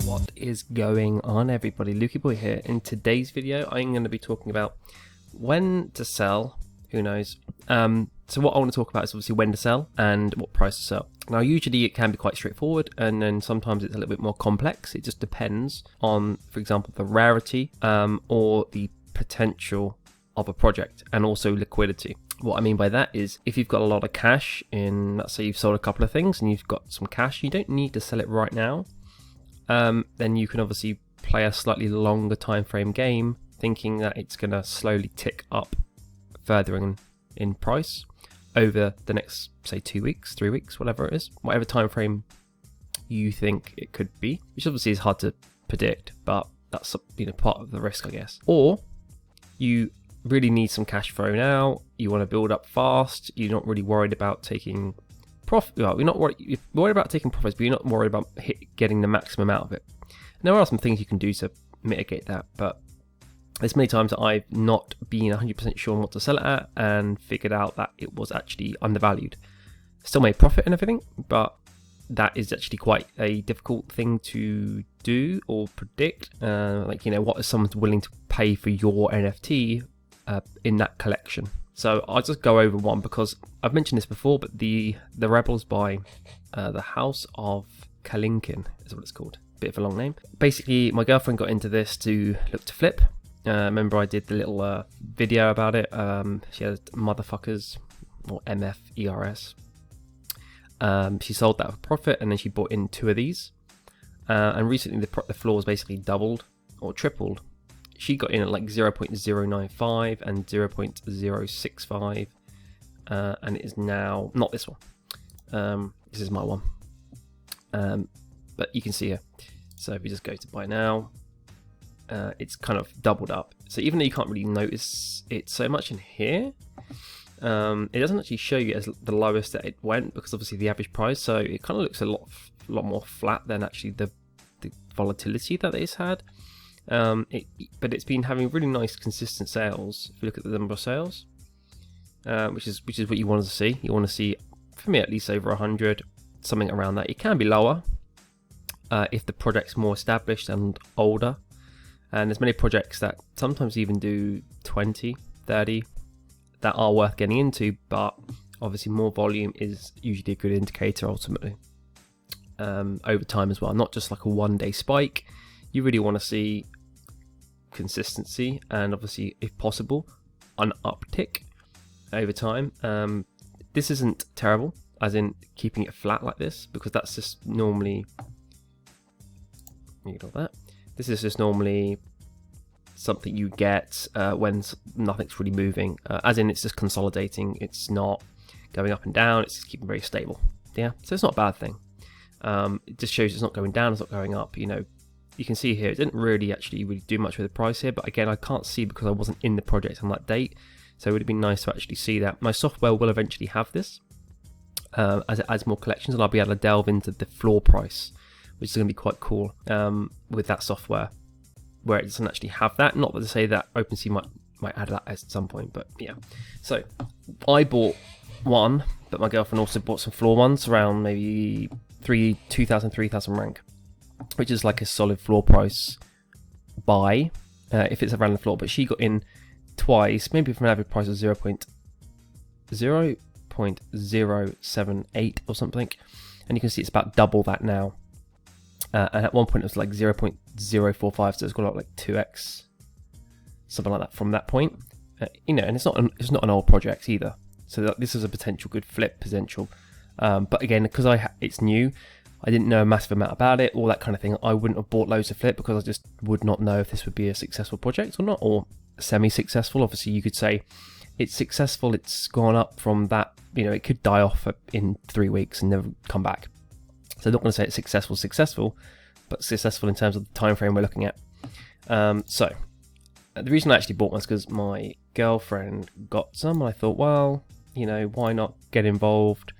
What is going on, everybody? Lukey Boy here. In today's video I'm going to be talking about when to sell, who knows. So what I want to talk about is obviously when to sell and what price to sell. Now usually it can be quite straightforward, and then sometimes it's a little bit more complex. It just depends on, for example, the rarity or the potential of a project, and also liquidity. What I mean by that is if you've got a lot of cash in, let's say you've sold a couple of things and you've got some cash, you don't need to sell it right now. Then you can obviously play a slightly longer time frame game, thinking that it's going to slowly tick up further in price over the next, say, 2 weeks, 3 weeks, whatever it is, whatever time frame you think it could be, which obviously is hard to predict, but that's part of the risk, I guess. Or you really need some cash flow now, you want to build up fast, you're not really worried about taking profit. Well, you're worried about taking profits, but you're not worried about getting the maximum out of it. And there are some things you can do to mitigate that, but there's many times that I've not been 100% sure on what to sell it at and figured out that it was actually undervalued. Still made profit and everything, but that is actually quite a difficult thing to do or predict. What is someone willing to pay for your NFT in that collection? So I'll just go over one because I've mentioned this before, but the Rebels by the House of Kalinkin is what it's called. Bit of a long name. Basically, my girlfriend got into this to look to flip. Remember I did the little video about it. She had Motherfuckers, or MFERS. She sold that for profit, and then she bought in 2 of these. And recently the floors basically doubled or tripled. She got in at like 0.095 and 0.065, and it is now not this one. This is my one, but you can see here. So if you just go to buy now, it's kind of doubled up. So even though you can't really notice it so much in here, it doesn't actually show you as the lowest that it went, because obviously the average price. So it kind of looks a lot more flat than actually the volatility that it's had. But it's been having really nice consistent sales. If you look at the number of sales, which is what you want to see. You want to see, for me at least, over 100, something around that. It can be lower if the project's more established and older. And there's many projects that sometimes even do 20, 30 that are worth getting into, but obviously more volume is usually a good indicator ultimately over time as well. Not just like a one-day spike. You really want to see consistency and obviously, if possible, an uptick over time. This isn't terrible, as in keeping it flat like this, because that's just normally, ignore that. This is just normally something you get when nothing's really moving, as in it's just consolidating. It's not going up and down, it's just keeping very stable. Yeah, so it's not a bad thing. It just shows it's not going down, it's not going up. You can see here, it didn't really do much with the price here, but again, I can't see because I wasn't in the project on that date, so it would have been nice to actually see that. My software will eventually have this as it adds more collections, and I'll be able to delve into the floor price, which is going to be quite cool with that software, where it doesn't actually have that. Not to say that OpenSea might add that at some point, but yeah. So I bought one, but my girlfriend also bought some floor ones around maybe 2,000, 3,000 rank, which is like a solid floor price buy if it's around the floor. But she got in twice, maybe from an average price of 0.078 or something, and you can see it's about double that now. And at one point it was like 0.045, so it's gone up like 2x, something like that from that point. And it's not an old project either, so this is a potential good flip potential. But again, because it's new, I didn't know a massive amount about it, all that kind of thing. I wouldn't have bought loads to flip because I just would not know if this would be a successful project or not, or semi-successful. Obviously, you could say it's successful, it's gone up from that. It could die off in 3 weeks and never come back. So I'm not going to say it's successful, but successful in terms of the time frame we're looking at. So the reason I actually bought one is because my girlfriend got some, and I thought, well, why not get involved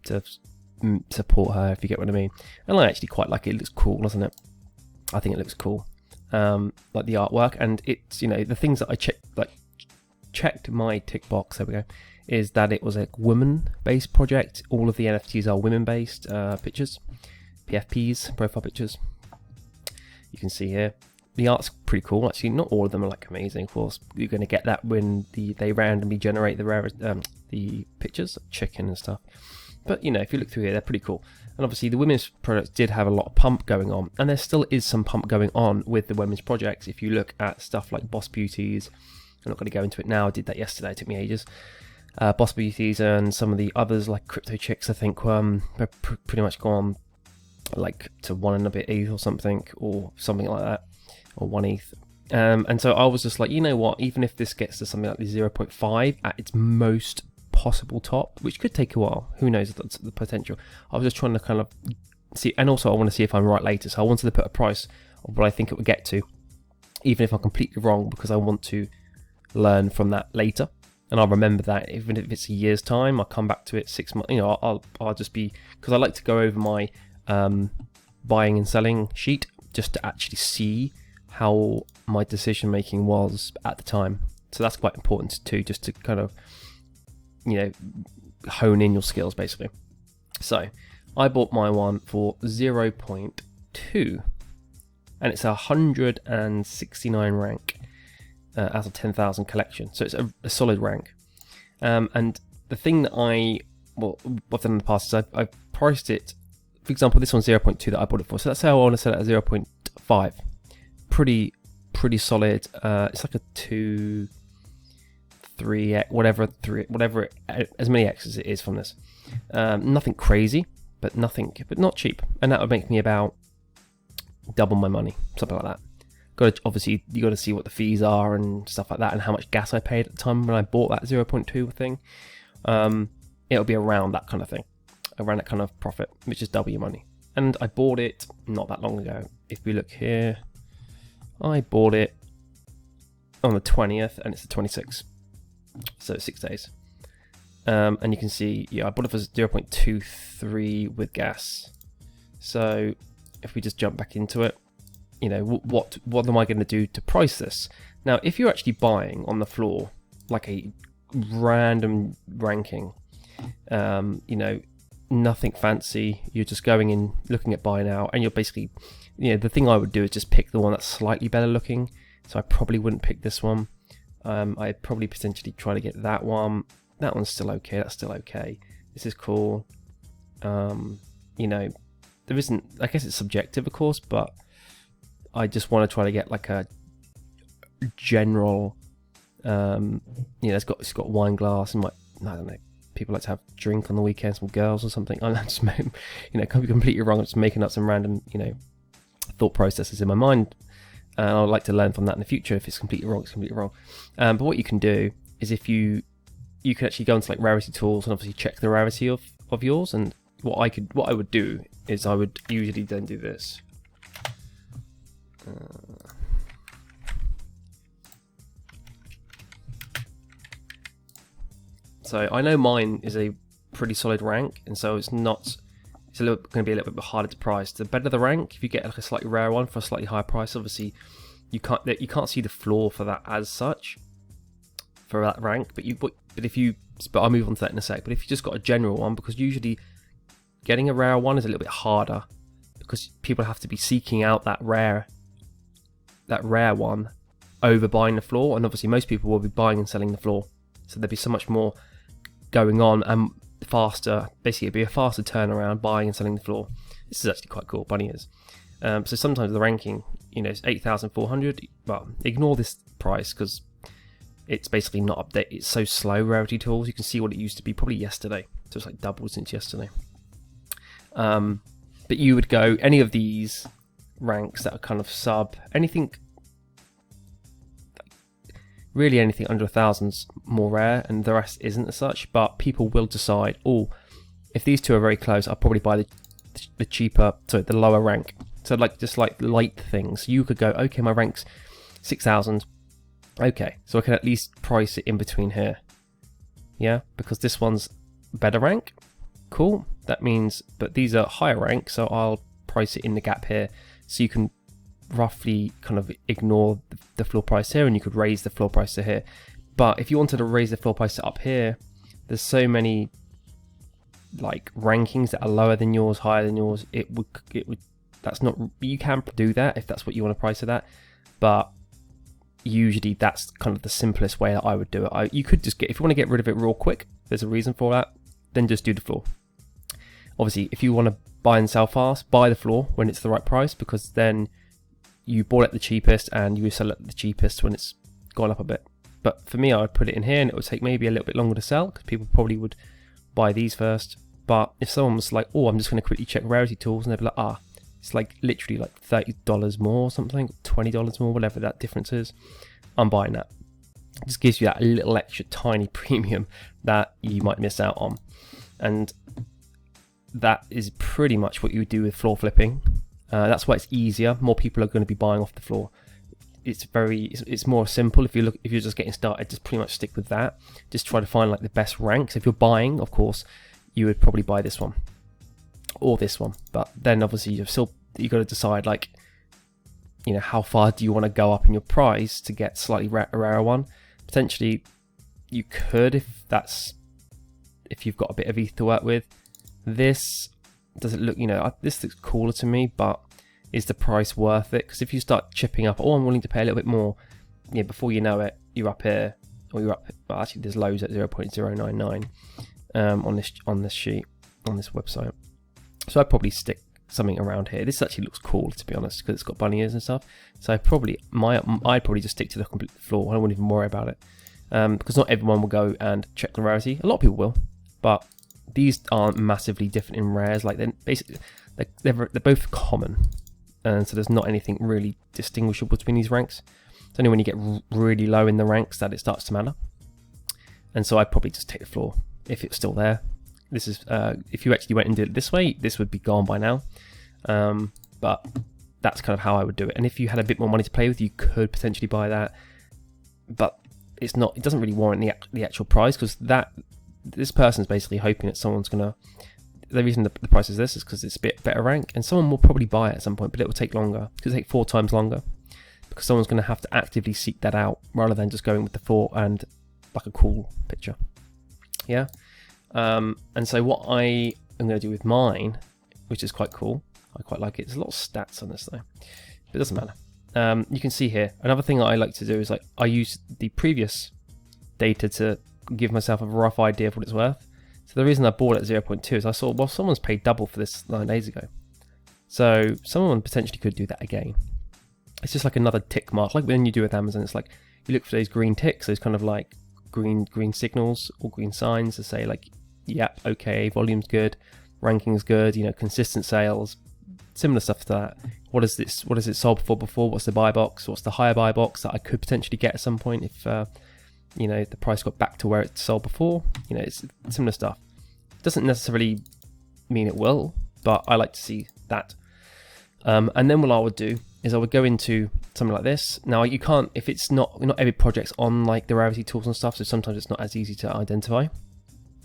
to support her, if you get what I mean. And I actually quite like it. It looks cool, doesn't it? I think it looks cool, like the artwork, and it's the things that I checked my tick box. There we go. Is that it was a women-based project. All of the NFTs are women-based pictures, PFPs, profile pictures. You can see here. The art's pretty cool. Actually, not all of them are like amazing. Of course, you're going to get that when they randomly generate the pictures, chicken and stuff. But, you know, if you look through here, they're pretty cool. And obviously, the women's products did have a lot of pump going on. And there still is some pump going on with the women's projects. If you look at stuff like Boss Beauties, I'm not going to go into it now. I did that yesterday. It took me ages. Boss Beauties and some of the others, like Crypto Chicks, I think, they're pretty much gone like to 1 and a bit ETH or something like that. Or 1 ETH. And so I was just like, you know what, even if this gets to something like the 0.5 at its most possible top, which could take a while, who knows the potential. I was just trying to kind of see, and also I want to see if I'm right later, so I wanted to put a price of what I think it would get to, even if I'm completely wrong, because I want to learn from that later. And I'll remember that even if it's a year's time, I'll come back to it 6 months, you know, I'll just be, because I like to go over my buying and selling sheet just to actually see how my decision making was at the time. So that's quite important too, just to kind of, you know, hone in your skills basically. So I bought my one for 0.2 and it's 169 rank out of 10,000 collection. So it's a solid rank. And the thing that I've done in the past is I've priced it, for example, this one's 0.2 that I bought it for. So that's how I want to sell it at 0.5. Pretty solid. It's like a 2, 3, whatever, as many X as it is from this. Nothing crazy, but not cheap. And that would make me about double my money, something like that. Obviously, you got to see what the fees are and stuff like that, and how much gas I paid at the time when I bought that 0.2 thing. It'll be around that kind of thing, around that kind of profit, which is double your money. And I bought it not that long ago. If we look here, I bought it on the 20th and it's the 26th, so 6 days. And you can see, yeah, I bought it for 0.23 with gas. So if we just jump back into it, you know, what am I going to do to price this? Now, if you're actually buying on the floor, like a random ranking, you know, nothing fancy, you're just going in, looking at buy now, and you're basically, you know, the thing I would do is just pick the one that's slightly better looking. So I probably wouldn't pick this one. I'd probably potentially try to get that one. That one's still okay. That's still okay. This is cool. You know, there isn't, I guess it's subjective, of course, but I just want to try to get like a general, you know, it's got wine glass and like, I don't know, people like to have drink on the weekends with girls or something. I'm just, you know, can be completely wrong. I'm just making up some random, you know, thought processes in my mind. And I'd like to learn from that in the future. If it's completely wrong, it's completely wrong. But what you can do is if you can actually go into like rarity tools and obviously check the rarity of yours. And what I would do is I would usually then do this. So I know mine is a pretty solid rank, and so it's going to be a little bit harder to price. The better the rank, if you get like a slightly rare one for a slightly higher price, obviously you can't see the floor for that as such for that rank. But I'll move on to that in a sec. But if you just got a general one, because usually getting a rare one is a little bit harder because people have to be seeking out that rare one over buying the floor, and obviously most people will be buying and selling the floor, so there'd be so much more going on and faster. Basically, it'd be a faster turnaround buying and selling the floor. This is actually quite cool. Bunny is. So sometimes the ranking, you know, is 8,400. Well, ignore this price because it's basically not updated. It's so slow. Rarity tools. You can see what it used to be probably yesterday. So it's like doubled since yesterday. But you would go any of these ranks that are kind of sub anything. Really anything under 1,000's more rare, and the rest isn't as such. But people will decide, oh, if these two are very close, I'll probably buy the lower rank. So just like light things, you could go, okay, my rank's 6,000. Okay, so I can at least price it in between here. Yeah, because this one's better rank. Cool. That means, but these are higher rank, so I'll price it in the gap here, so you can roughly kind of ignore the floor price here, and you could raise the floor price to here. But if you wanted to raise the floor price to up here, there's so many like rankings that are lower than yours, higher than yours. It would That's not, you can do that if that's what you want to price it at, but usually that's kind of the simplest way that I would do it. You could just get, if you want to get rid of it real quick, there's a reason for that, then just do the floor. Obviously, if you want to buy and sell fast, buy the floor when it's the right price, because then you bought it the cheapest and you sell it the cheapest when it's gone up a bit. But for me, I would put it in here and it would take maybe a little bit longer to sell because people probably would buy these first. But if someone was like, oh, I'm just going to quickly check rarity tools, and they'd be like, it's like literally like $30 more or something, $20 more, whatever that difference is, I'm buying that. It just gives you that little extra tiny premium that you might miss out on. And that is pretty much what you would do with floor flipping. That's why it's easier. More people are going to be buying off the floor. It's more simple. If you're just getting started, just pretty much stick with that. Just try to find like the best ranks. If you're buying, of course, you would probably buy this one or this one. But then obviously you got to decide, like, you know, how far do you want to go up in your price to get slightly rarer one. Potentially you could, if you've got a bit of ETH to work with. This does it look, you know, this looks cooler to me, but is the price worth it? Because if you start chipping up, oh, I'm willing to pay a little bit more, yeah, before you know it, you're up here, or you're up. Well, actually, there's loads at 0.099 on this sheet, on this website. So I'd probably stick something around here. This actually looks cool, to be honest, because it's got bunny ears and stuff. So I'd probably just stick to the complete floor. I wouldn't even worry about it, because not everyone will go and check the rarity. A lot of people will, but these aren't massively different in rares. Like, they're both common, and so there's not anything really distinguishable between these ranks. It's only when you get really low in the ranks that it starts to matter. And so I'd probably just take the floor if it's still there. This is if you actually went and did it this way, this would be gone by now. But that's kind of how I would do it. And if you had a bit more money to play with, you could potentially buy that. But it's not. It doesn't really warrant the actual price, because this person's basically hoping that someone's gonna. The reason the price is this is because it's a bit better rank, and someone will probably buy it at some point, but it will take longer. It could take 4 times longer, because someone's going to have to actively seek that out rather than just going with the floor and like a cool picture. Yeah. And so what I am going to do with mine, which is quite cool, I quite like it. There's a lot of stats on this though, but it doesn't matter. You can see here, another thing that I like to do is, like, I use the previous data to give myself a rough idea of what it's worth. So the reason I bought it at 0.2 is I saw, well, someone's paid double for this 9 days ago. So someone potentially could do that again. It's just like another tick mark, like when you do with Amazon. It's like you look for those green ticks, those kind of like green signals or green signs to say, like, yep, okay, volume's good, ranking's good, you know, consistent sales, similar stuff to that. What is this? What has it sold for before? What's the buy box? What's the higher buy box that I could potentially get at some point if you know, the price got back to where it sold before? You know, it's similar stuff. Doesn't necessarily mean it will, but I like to see that. And then what I would do is I would go into something like this. Now, you can't, if it's not every project's on like the rarity tools and stuff, so sometimes it's not as easy to identify.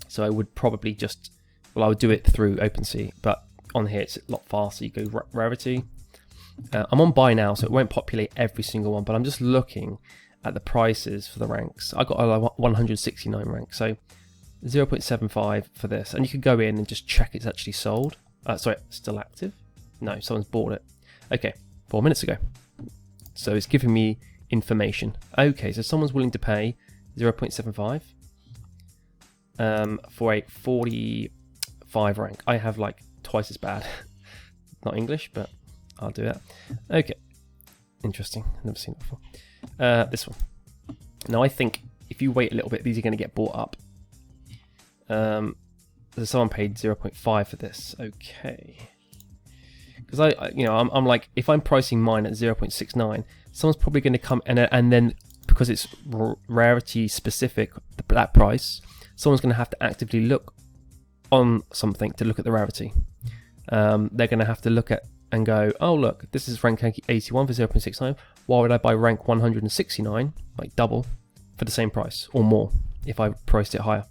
So I would probably just, well, I would do it through OpenSea, but on here it's a lot faster. You go rarity. I'm on buy now, so it won't populate every single one, but I'm just looking at the prices for the ranks. I got a 169 rank, so 0.75 for this, and you could go in and just check it's actually sold. Sorry, still active? No, someone's bought it. Okay, 4 minutes ago. So it's giving me information. Okay, so someone's willing to pay 0.75 for a 45 rank. I have like twice as bad. Not English, but I'll do that. Okay, interesting. Never seen it before. This one. Now, I think if you wait a little bit, these are going to get bought up. So someone paid 0.5 for this. Okay. Because I'm like, if I'm pricing mine at 0.69, someone's probably going to come and then because it's rarity specific, that price, someone's going to have to actively look on something to look at the rarity. They're going to have to look at and go, oh look, this is rank 81 for 0.69. Why would I buy rank 169, like double, for the same price or more if I priced it higher?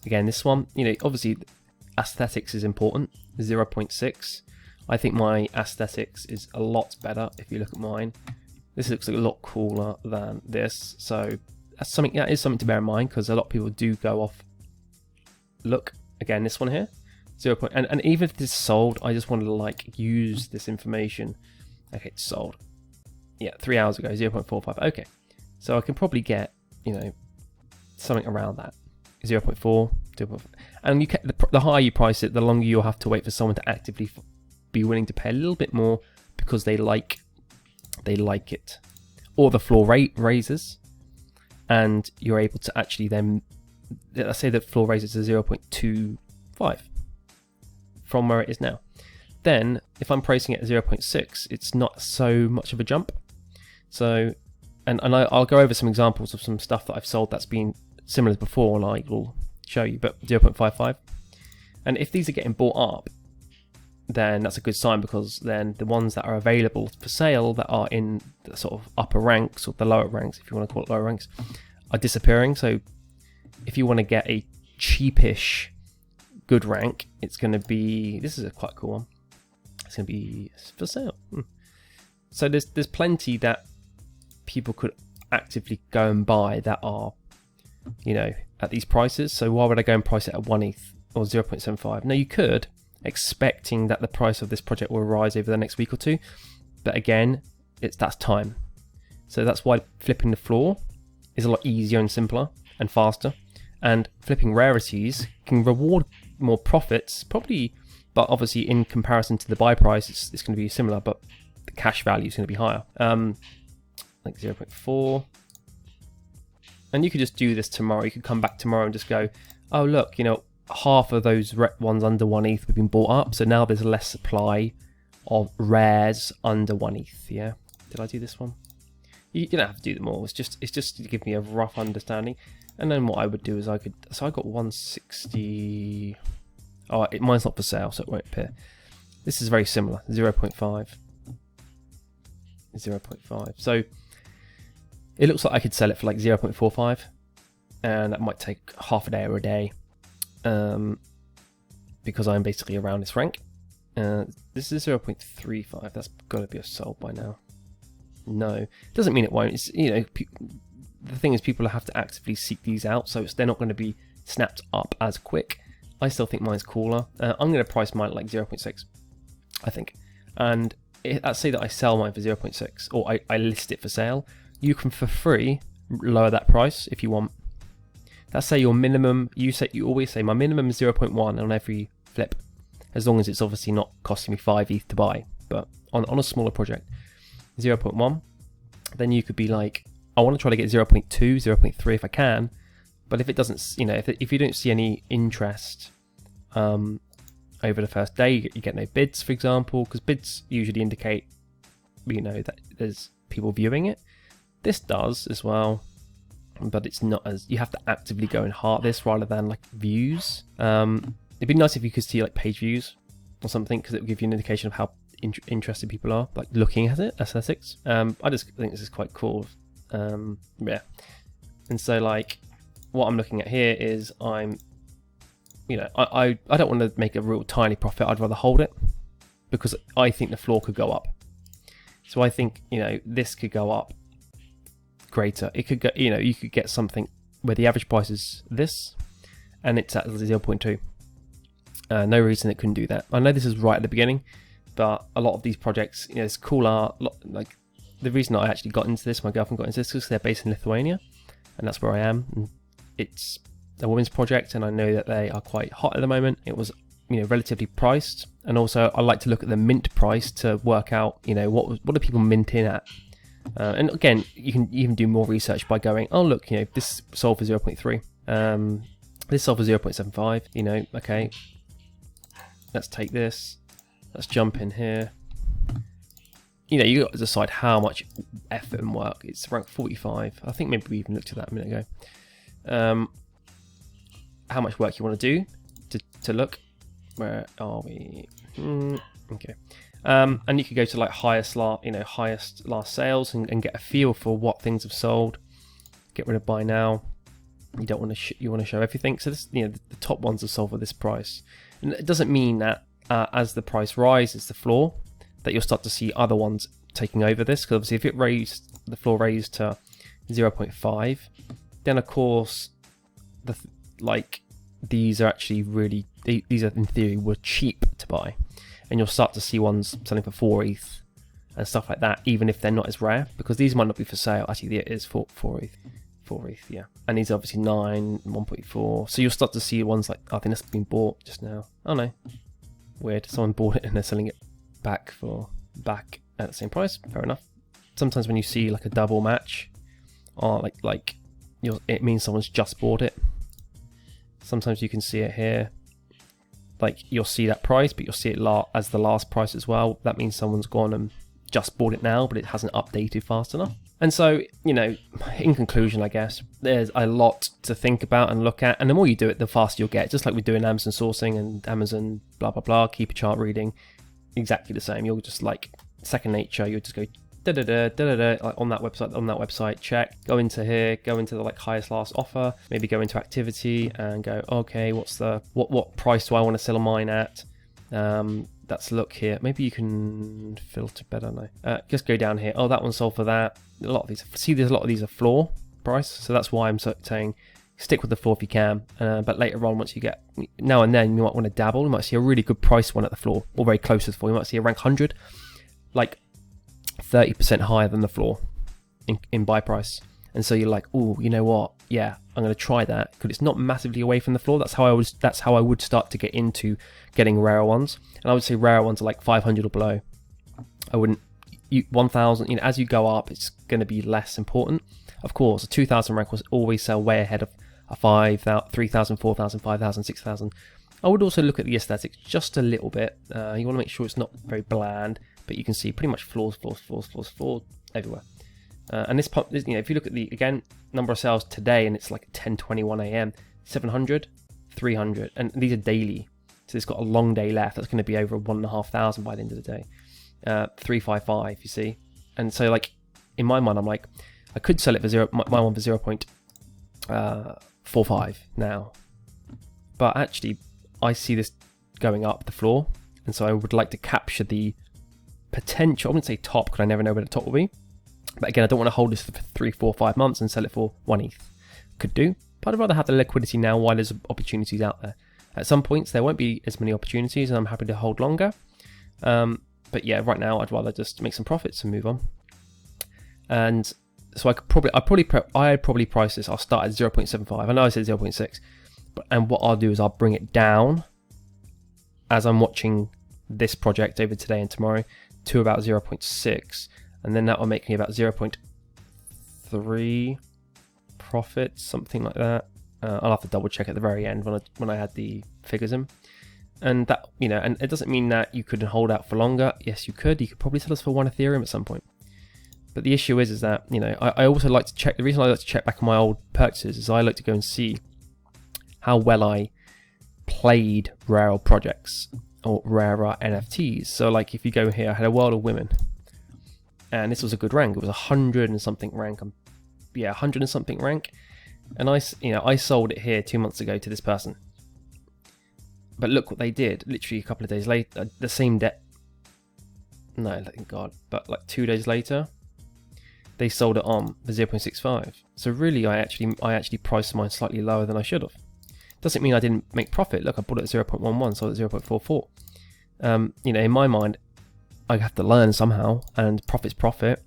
Again, this one, you know, obviously aesthetics is important. 0.6. I think my aesthetics is a lot better if you look at mine. This looks a lot cooler than this, so that is something to bear in mind, because a lot of people do go off. Look, again, this one here, 0. And even if this is sold, I just wanted to like use this information. Okay, it's sold. Yeah, 3 hours ago, 0.45. Okay, so I can probably get, you know, something around that, 0.4, 0.5. And you can, the higher you price it, the longer you'll have to wait for someone to actively be willing to pay a little bit more because they like it, or the floor rate raises, and you're able to actually then, let's say the floor raises to 0.25 from where it is now. Then if I'm pricing it at 0.6, it's not so much of a jump. So, and I'll go over some examples of some stuff that I've sold that's been similar before, and I will show you, but 0.55. And if these are getting bought up, then that's a good sign, because then the ones that are available for sale that are in the sort of upper ranks, or the lower ranks, if you want to call it lower ranks, are disappearing. So if you want to get a cheapish good rank, it's going to be, this is a quite cool one, it's going to be for sale. So there's plenty that people could actively go and buy that are, you know, at these prices. So why would I go and price it at 1 ETH or 0.75? Now you could, expecting that the price of this project will rise over the next week or two, but again, that's time. So that's why flipping the floor is a lot easier and simpler and faster, and flipping rarities can reward more profits probably, but obviously in comparison to the buy price it's going to be similar, but the cash value is going to be higher, like 0.4. And you could just do this tomorrow. You could come back tomorrow and just go, oh look, you know, half of those ones under 1 ETH have been bought up, so now there's less supply of rares under 1 ETH. Yeah, did I do this one? You don't have to do them all. It's just to give me a rough understanding. And then what I would do is I got 160. Oh, mine's not for sale, so it won't appear. This is very similar, 0.5, 0.5. So it looks like I could sell it for like 0.45, and that might take half a day or a day, because I'm basically around this rank. This is 0.35. That's got to be sold by now. No, doesn't mean it won't. It's, you know, the thing is, people have to actively seek these out, so they're not going to be snapped up as quick. I still think mine's cooler. I'm going to price mine at like 0.6, I think. And let's say that I sell mine for 0.6, or I list it for sale. You can, for free, lower that price if you want. Let's say your minimum, you always say my minimum is 0.1 on every flip, as long as it's obviously not costing me 5 ETH to buy. But on a smaller project, 0.1, then you could be like, I want to try to get 0.2, 0.3 if I can. But if it doesn't, you know, if you don't see any interest over the first day, you get no bids, for example, because bids usually indicate, you know, that there's people viewing it. This does as well, but it's not as, you have to actively go and heart this rather than like views. It'd be nice if you could see like page views or something, because it will give you an indication of how interested people are, like looking at it, aesthetics. I just think this is quite cool. Yeah, and so like what I'm looking at here is I don't want to make a real tiny profit. I'd rather hold it, because I think the floor could go up. So I think, you know, this could go up greater. It could go, you know, you could get something where the average price is this and it's at 0.2. No reason it couldn't do that. I know this is right at the beginning, but a lot of these projects, you know, it's cool art. Like the reason I actually got into this, my girlfriend got into this, because they're based in Lithuania, and that's where I am. And it's a women's project, and I know that they are quite hot at the moment. It was, you know, relatively priced, and also I like to look at the mint price to work out, you know, what are people minting at. And again, you can even do more research by going, oh look, you know, this sold for 0.3, this sold for 0.75, you know, okay, let's take this, let's jump in here. You know, you got to decide how much effort and work. It's rank 45. I think maybe we even looked at that a minute ago. How much work you want to do to look. Where are we? Okay. And you could go to like highest last sales and get a feel for what things have sold. Get rid of buy now. You don't want to you want to show everything. So this, you know, the top ones are sold for this price. And it doesn't mean that as the price rises, the floor, that you'll start to see other ones taking over this. Because obviously, if the floor raised to 0.5, then of course, like these are actually really these are in theory were cheap to buy, and you'll start to see ones selling for 4 ETH and stuff like that, even if they're not as rare, because these might not be for sale. Actually, it is 4 ETH. 4 ETH, yeah. And these are obviously 9, 1.4. So you'll start to see ones like, I think this has been bought just now. Oh no, weird. Someone bought it and they're selling it back at the same price. Fair enough. Sometimes when you see like a double match, or it means someone's just bought it. Sometimes you can see it here. Like you'll see that price, but you'll see it as the last price as well. That means someone's gone and just bought it now, but it hasn't updated fast enough. And so, you know, in conclusion, I guess, there's a lot to think about and look at. And the more you do it, the faster you'll get. Just like we do in Amazon sourcing and Amazon blah, blah, blah, keep a chart reading. Exactly the same. You'll just like second nature. You'll just go da-da-da, da-da-da, like on that website, check. Go into here, go into the like highest last offer. Maybe go into activity and go, okay, what price do I want to sell mine at? Let's look here. Maybe you can filter better now. Just go down here. Oh, that one sold for that. A lot of these. See, there's a lot of these are floor price, so that's why I'm saying stick with the floor if you can. But later on, once you get now and then, you might want to dabble. You might see a really good price one at the floor, or very close to the floor. You might see a rank 100, like 30% higher than the floor in buy price. And so you're like, oh, you know what? Yeah, I'm going to try that because it's not massively away from the floor. That's how I would start to get into getting rarer ones. And I would say rarer ones are like 500 or below. I wouldn't 1,000. You know, as you go up, it's going to be less important. Of course, a 2,000 rank will always sell way ahead of a 5,000, 3,000, 4,000, 5,000, 6,000. I would also look at the aesthetics just a little bit. You want to make sure it's not very bland, but you can see pretty much floors everywhere. And this, you know, if you look at the again number of sales today, and it's like 10:21 a.m. 700, 300, and these are daily, so it's got a long day left. That's going to be over 1,500 by the end of the day. 355, you see, and so like in my mind, I'm like, I could sell it for my one for 0.45 now, but actually, I see this going up the floor, and so I would like to capture the potential. I wouldn't say top because I never know where the top will be. But again, I don't want to hold this for 3, 4, 5 months and sell it for 1 ETH. Could do, but I'd rather have the liquidity now while there's opportunities out there. At some points, there won't be as many opportunities, and I'm happy to hold longer. But yeah, right now, I'd rather just make some profits and move on. And so I'd probably price this. I'll start at 0.75. I know I said 0.6, and what I'll do is I'll bring it down as I'm watching this project over today and tomorrow to about 0.6. And then that will make me about 0.3 profit, something like that. I'll have to double check at the very end when I had the figures in. And that, you know, and it doesn't mean that you couldn't hold out for longer. Yes, you could. You could probably sell us for 1 Ethereum at some point. But the issue is that, you know, I also like to check. The reason I like to check back on my old purchases is I like to go and see how well I played rarer projects or rarer NFTs. So like if you go here, I had a World of Women. And this was a good rank. It was 100 and something rank. 100 and something rank. And I sold it here 2 months ago to this person. But look what they did. Literally a couple of days later, the same debt. No, thank God. But like 2 days later, they sold it on for 0.65. So really, I actually priced mine slightly lower than I should have. Doesn't mean I didn't make profit. Look, I bought it at 0.11, sold it at 0.44. You know, in my mind, I have to learn somehow, and profit's profit,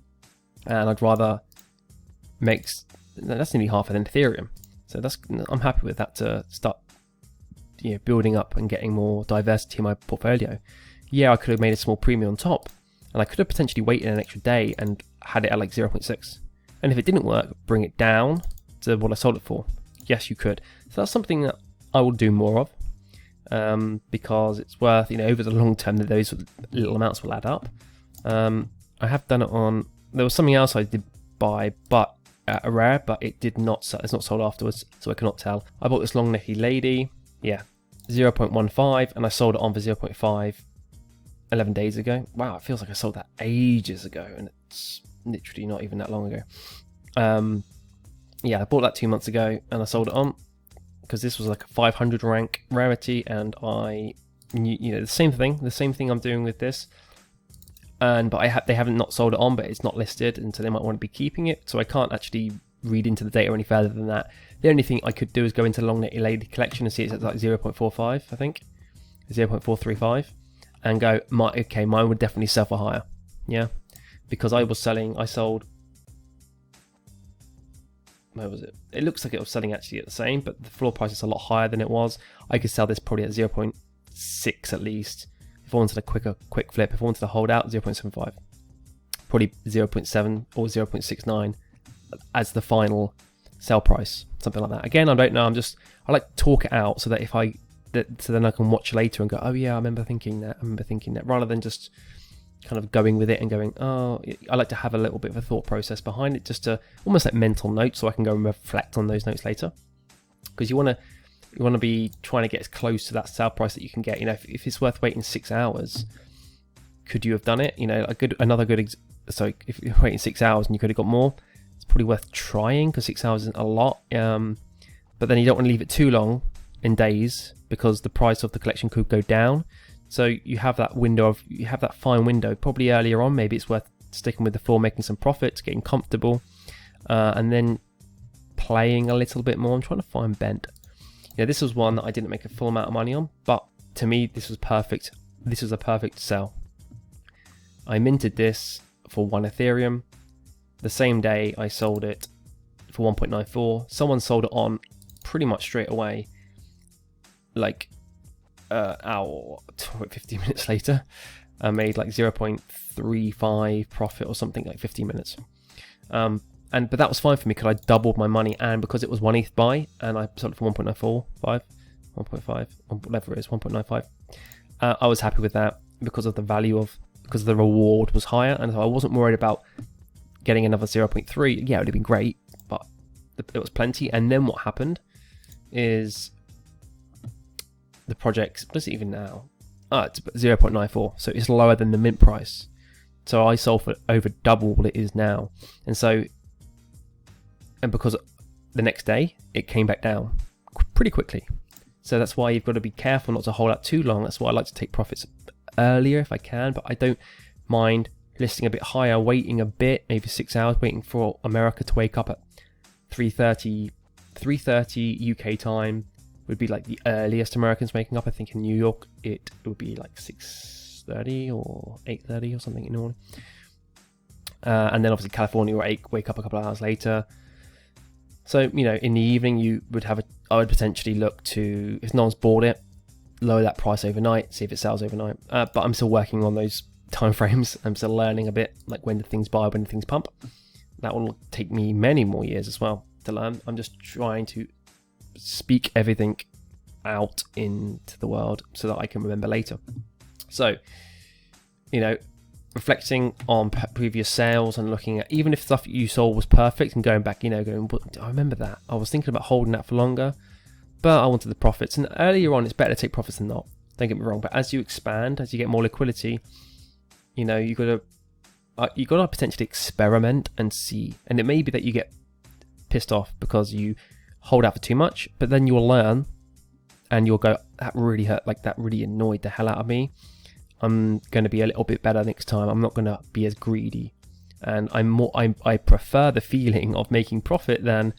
and I'd rather make that's nearly half an Ethereum, so I'm happy with that to start, you know, building up and getting more diversity in my portfolio. Yeah, I could have made a small premium on top, and I could have potentially waited an extra day and had it at like 0.6, and if it didn't work, bring it down to what I sold it for. Yes, you could. So that's something that I will do more of. Because it's worth, you know, over the long term that those little amounts will add up. I have done it on, there was something else I did buy, but a rare, but it did not sell, it's not sold afterwards, so I cannot tell. I bought this long necky lady, yeah, 0.15, and I sold it on for 0.5 11 days ago. Wow, it feels like I sold that ages ago, and it's literally not even that long ago. Yeah, I bought that 2 months ago, and I sold it on because this was like a 500 rank rarity, and I, you know, the same thing I'm doing with this, but they haven't not sold it on, but it's not listed, and so they might want to be keeping it, so I can't actually read into the data any further than that. The only thing I could do is go into long lady collection and see it's at like 0.45, I think, 0.435, and go, okay, mine would definitely sell for higher. Yeah, because I sold, where was it? It looks like it was selling actually at the same, but the floor price is a lot higher than it was. I could sell this probably at 0.6 at least. If I wanted a quick flip, if I wanted to hold out, 0.75. Probably 0.7 or 0.69 as the final sell price, something like that. Again, I don't know. I like to talk it out so that so then I can watch later and go, oh yeah, I remember thinking that, rather than just kind of going with it and going, oh, I like to have a little bit of a thought process behind it, just to almost like mental notes, so I can go and reflect on those notes later. Because you want to be trying to get as close to that sell price that you can get. You know, if it's worth waiting 6 hours, could you have done it? You know, so if you're waiting 6 hours and you could have got more, it's probably worth trying, because 6 hours isn't a lot. But then you don't want to leave it too long in days, because the price of the collection could go down. So you have that fine window. Probably earlier on, maybe it's worth sticking with the floor, making some profits, getting comfortable, and then playing a little bit more. I'm trying to find Bent. Yeah, this was one that I didn't make a full amount of money on, but to me, this was perfect. This was a perfect sell. I minted this for 1 Ethereum. The same day I sold it for 1.94. Someone sold it on pretty much straight away, like 15 minutes later. I made like 0.35 profit or something, like 15 minutes. But that was fine for me because I doubled my money, and because it was 1 ETH buy, and I sold it for 1.95, 1.5, whatever it is, 1.95. I was happy with that because of the reward was higher, and so I wasn't worried about getting another 0.3. Yeah, it would have been great, but it was plenty. And then what happened is the project, what is it even now? It's 0.94, so it's lower than the mint price. So I sold for over double what it is now. And because the next day it came back down pretty quickly. So that's why you've got to be careful not to hold out too long. That's why I like to take profits earlier if I can, but I don't mind listing a bit higher, waiting a bit, maybe 6 hours, waiting for America to wake up at 3:30 UK time would be like the earliest Americans waking up. I think in New York it would be like 6:30 or 8:30 or something in the morning. And then obviously California will wake up a couple of hours later. So, you know, in the evening I would potentially look to, if no one's bought it, lower that price overnight, see if it sells overnight. But I'm still working on those time frames. I'm still learning a bit, like when do things buy, when do things pump. That will take me many more years as well to learn. I'm just trying to speak everything out into the world so that I can remember later. So, you know, reflecting on previous sales and looking at, even if stuff you sold was perfect, and going back, you know, going, I remember that. I was thinking about holding that for longer, but I wanted the profits. And earlier on, it's better to take profits than not. Don't get me wrong. But as you expand, as you get more liquidity, you know, you got to potentially experiment and see. And it may be that you get pissed off because you hold out for too much, but then you'll learn and you'll go, that really hurt, like that really annoyed the hell out of me. I'm going to be a little bit better next time. I'm not going to be as greedy. And I prefer the feeling of making profit than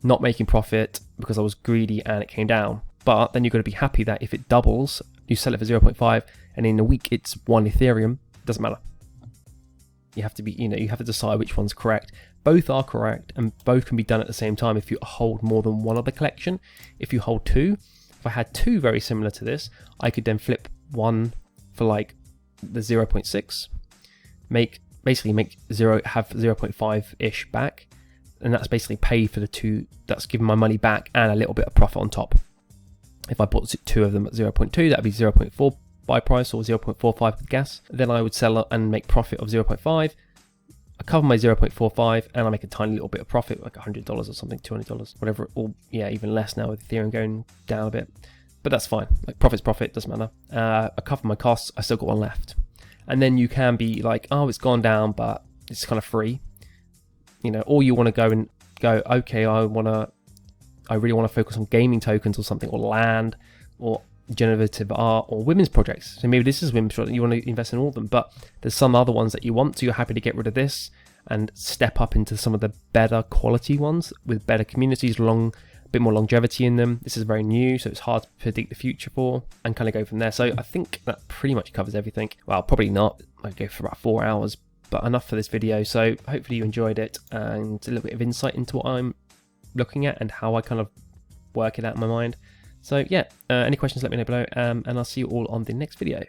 not making profit because I was greedy and it came down. But then you've got to be happy that if it doubles, you sell it for 0.5 and in a week it's 1 Ethereum, doesn't matter. You have to be, you know, you have to decide which one's correct. Both are correct and both can be done at the same time if you hold more than one of the collection. If you hold two, if I had two very similar to this, I could then flip one for like the 0.6, have 0.5-ish back, and that's basically pay for the two, that's giving my money back and a little bit of profit on top. If I bought two of them at 0.2, that'd be 0.4 buy price or 0.45 with gas. Then I would sell and make profit of 0.5. I cover my 0.45 and I make a tiny little bit of profit, like $100 or something, $200, whatever, or yeah, even less now with Ethereum going down a bit. But that's fine. Like profit's profit, doesn't matter. I cover my costs. I still got one left. And then you can be like, oh, it's gone down, but it's kind of free, you know. Or you want to go, okay, I really want to focus on gaming tokens or something, or land, or generative art, or women's projects. So maybe this is women's project. You want to invest in all of them, but there's some other ones that you want, so you're happy to get rid of this and step up into some of the better quality ones with better communities, a bit more longevity in them. This is very new, so it's hard to predict the future for, and kind of go from there. So I think that pretty much covers everything. Well, probably not. I'd go for about 4 hours, but enough for this video. So hopefully you enjoyed it and a little bit of insight into what I'm looking at and how I kind of work it out in my mind. So yeah, any questions, let me know below, and I'll see you all on the next video.